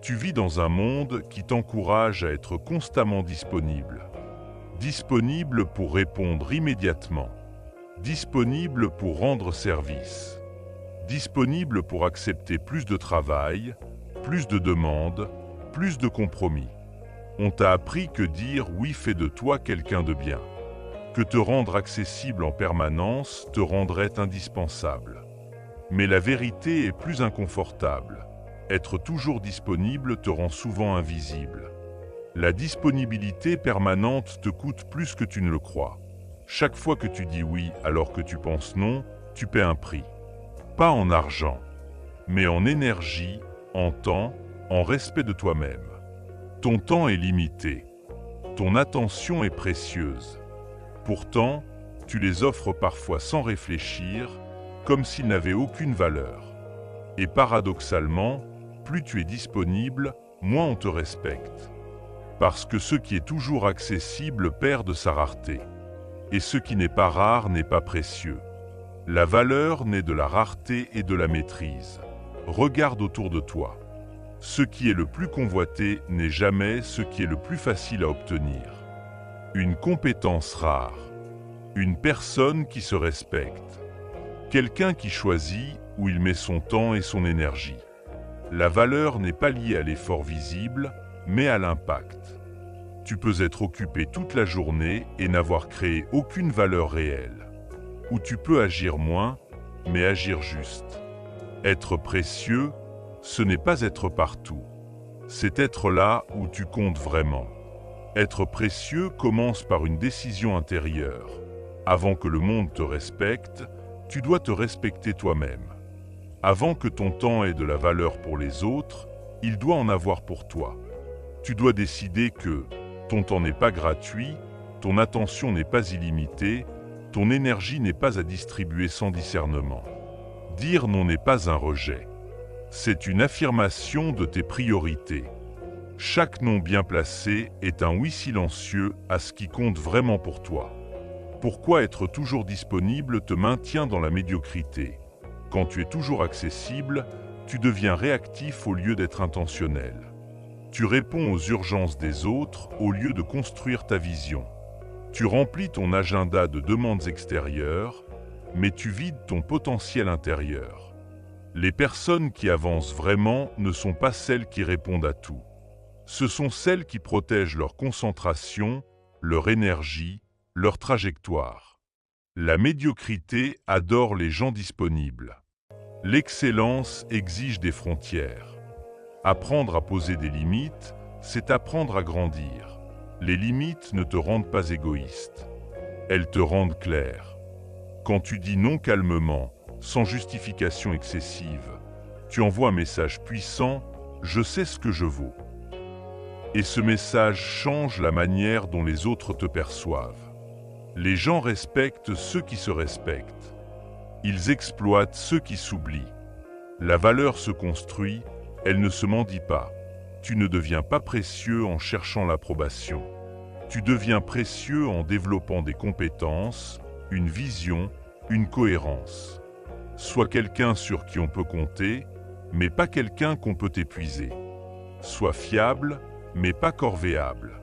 Tu vis dans un monde qui t'encourage à être constamment disponible. Disponible pour répondre immédiatement. Disponible pour rendre service. Disponible pour accepter plus de travail, plus de demandes, plus de compromis. On t'a appris que dire oui fait de toi quelqu'un de bien. Que te rendre accessible en permanence te rendrait indispensable. Mais la vérité est plus inconfortable. Être toujours disponible te rend souvent invisible. La disponibilité permanente te coûte plus que tu ne le crois. Chaque fois que tu dis oui alors que tu penses non, tu paies un prix. Pas en argent, mais en énergie, en temps, en respect de toi-même. Ton temps est limité. Ton attention est précieuse. Pourtant, tu les offres parfois sans réfléchir, comme s'ils n'avaient aucune valeur. Et paradoxalement, plus tu es disponible, moins on te respecte. Parce que ce qui est toujours accessible perd de sa rareté. Et ce qui n'est pas rare n'est pas précieux. La valeur naît de la rareté et de la maîtrise. Regarde autour de toi. Ce qui est le plus convoité n'est jamais ce qui est le plus facile à obtenir. Une compétence rare. Une personne qui se respecte. Quelqu'un qui choisit où il met son temps et son énergie. La valeur n'est pas liée à l'effort visible, mais à l'impact. Tu peux être occupé toute la journée et n'avoir créé aucune valeur réelle. Ou tu peux agir moins, mais agir juste. Être précieux, ce n'est pas être partout. C'est être là où tu comptes vraiment. Être précieux commence par une décision intérieure. Avant que le monde te respecte, tu dois te respecter toi-même. Avant que ton temps ait de la valeur pour les autres, il doit en avoir pour toi. Tu dois décider que ton temps n'est pas gratuit, ton attention n'est pas illimitée, ton énergie n'est pas à distribuer sans discernement. Dire non n'est pas un rejet. C'est une affirmation de tes priorités. Chaque non bien placé est un oui silencieux à ce qui compte vraiment pour toi. Pourquoi être toujours disponible te maintient dans la médiocrité? Quand tu es toujours accessible, tu deviens réactif au lieu d'être intentionnel. Tu réponds aux urgences des autres au lieu de construire ta vision. Tu remplis ton agenda de demandes extérieures, mais tu vides ton potentiel intérieur. Les personnes qui avancent vraiment ne sont pas celles qui répondent à tout. Ce sont celles qui protègent leur concentration, leur énergie, leur trajectoire. La médiocrité adore les gens disponibles. L'excellence exige des frontières. Apprendre à poser des limites, c'est apprendre à grandir. Les limites ne te rendent pas égoïste. Elles te rendent clair. Quand tu dis non calmement, sans justification excessive, tu envoies un message puissant « Je sais ce que je vaux ». Et ce message change la manière dont les autres te perçoivent. Les gens respectent ceux qui se respectent. Ils exploitent ceux qui s'oublient. La valeur se construit, elle ne se mendie pas. Tu ne deviens pas précieux en cherchant l'approbation. Tu deviens précieux en développant des compétences, une vision, une cohérence. Sois quelqu'un sur qui on peut compter, mais pas quelqu'un qu'on peut épuiser. Sois fiable, mais pas corvéable.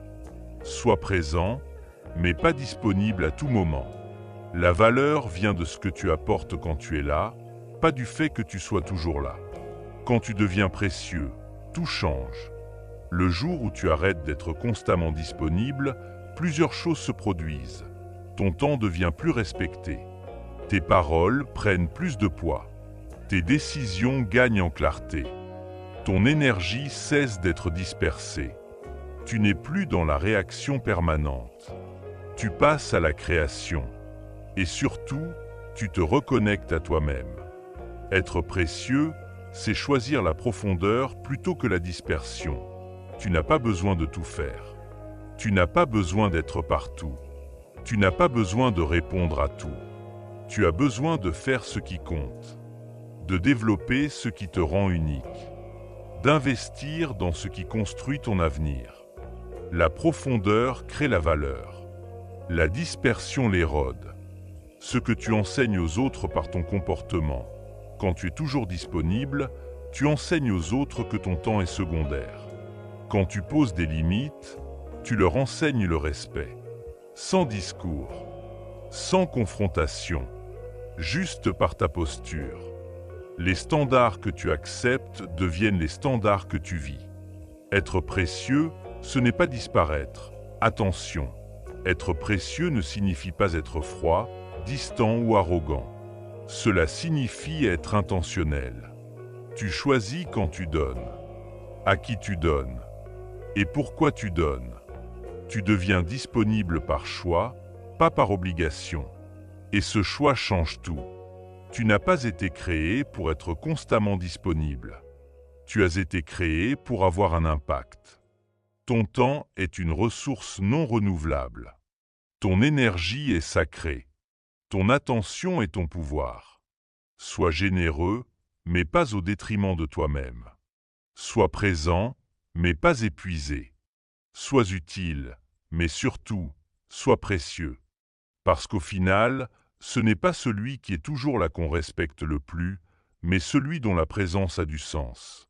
Sois présent, mais pas disponible à tout moment. La valeur vient de ce que tu apportes quand tu es là, pas du fait que tu sois toujours là. Quand tu deviens précieux, tout change. Le jour où tu arrêtes d'être constamment disponible, plusieurs choses se produisent. Ton temps devient plus respecté. Tes paroles prennent plus de poids. Tes décisions gagnent en clarté. Ton énergie cesse d'être dispersée. Tu n'es plus dans la réaction permanente. Tu passes à la création. Et surtout, tu te reconnectes à toi-même. Être précieux, c'est choisir la profondeur plutôt que la dispersion. Tu n'as pas besoin de tout faire. Tu n'as pas besoin d'être partout. Tu n'as pas besoin de répondre à tout. Tu as besoin de faire ce qui compte. De développer ce qui te rend unique. D'investir dans ce qui construit ton avenir. La profondeur crée la valeur. La dispersion l'érode. Ce que tu enseignes aux autres par ton comportement. Quand tu es toujours disponible, Tu enseignes aux autres que ton temps est secondaire. Quand tu poses des limites, tu leur enseignes le respect. Sans discours, sans confrontation, juste par ta posture. Les standards que tu acceptes deviennent les standards que tu vis. Être précieux, ce n'est pas disparaître. Attention, être précieux ne signifie pas être froid, distant ou arrogant. Cela signifie être intentionnel. Tu choisis quand tu donnes, à qui tu donnes et pourquoi tu donnes. Tu deviens disponible par choix, pas par obligation. Et ce choix change tout. Tu n'as pas été créé pour être constamment disponible. Tu as été créé pour avoir un impact. Ton temps est une ressource non renouvelable. Ton énergie est sacrée. Ton attention est ton pouvoir. Sois généreux, mais pas au détriment de toi-même. Sois présent, mais pas épuisé. Sois utile, mais surtout, sois précieux. Parce qu'au final, ce n'est pas celui qui est toujours là qu'on respecte le plus, mais celui dont la présence a du sens.